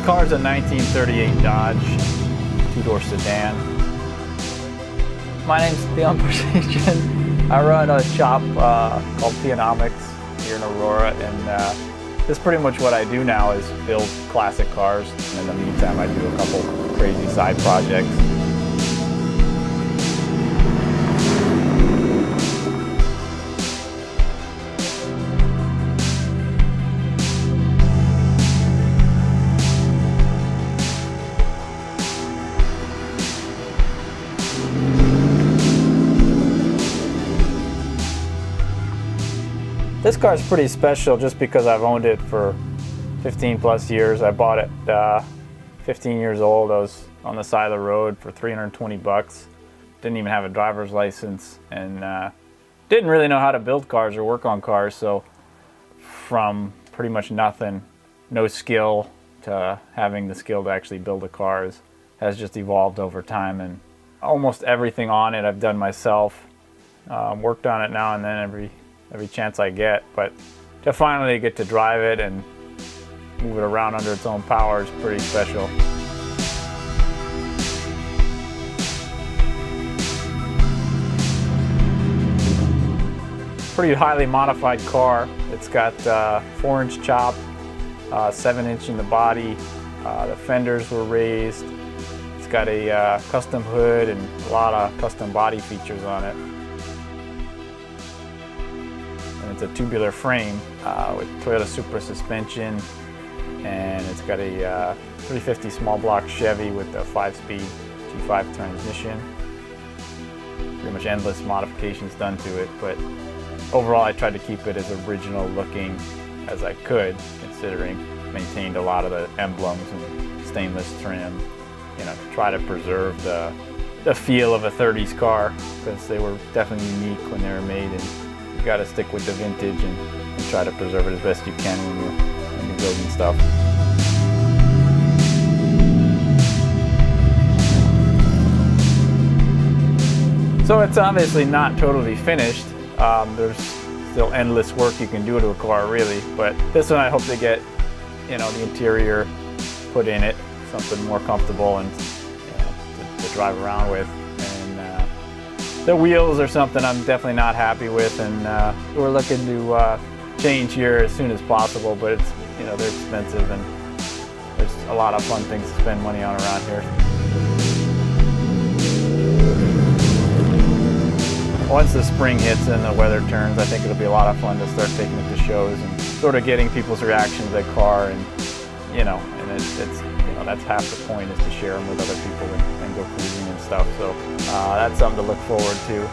car's a 1938 Dodge, two-door sedan. My name's Theonomics. I run a shop called Theonomics here in Aurora, and this is pretty much what I do now is build classic cars. And in the meantime, I do a couple crazy side projects. This car is pretty special just because I've owned it for 15 plus years. I bought it 15 years old. I was on the side of the road for 320 bucks. Didn't even have a driver's license and didn't really know how to build cars or work on cars. So from pretty much nothing, no skill, to having the skill to actually build a car has just evolved over time. And almost everything on it I've done myself. Worked on it now and then every chance I get, but to finally get to drive it and move it around under its own power is pretty special. Pretty highly modified car. It's got 4-inch chop, 7-inch in the body. The fenders were raised. It's got a custom hood and a lot of custom body features on it. It's a tubular frame with Toyota Supra suspension, and it's got a 350 small block Chevy with a 5-speed G5 transmission. Pretty much endless modifications done to it, but overall I tried to keep it as original looking as I could, considering maintained a lot of the emblems and stainless trim, you know, to try to preserve the feel of a 30s car, because they were definitely unique when they were made. And you got to stick with the vintage and try to preserve it as best you can when you're building stuff. So it's obviously not totally finished. There's still endless work you can do to a car, really. But this one I hope to get, you know, the interior put in it, something more comfortable and, you know, to drive around with. The wheels are something I'm definitely not happy with, and we're looking to change here as soon as possible, but it's, you know, they're expensive and there's a lot of fun things to spend money on around here. Once the spring hits and the weather turns, I think it'll be a lot of fun to start taking it to shows and sort of getting people's reactions to the car, and, you know, and it's you know, that's half the point, is to share them with other people and go cruising and stuff. So that's something to look forward to.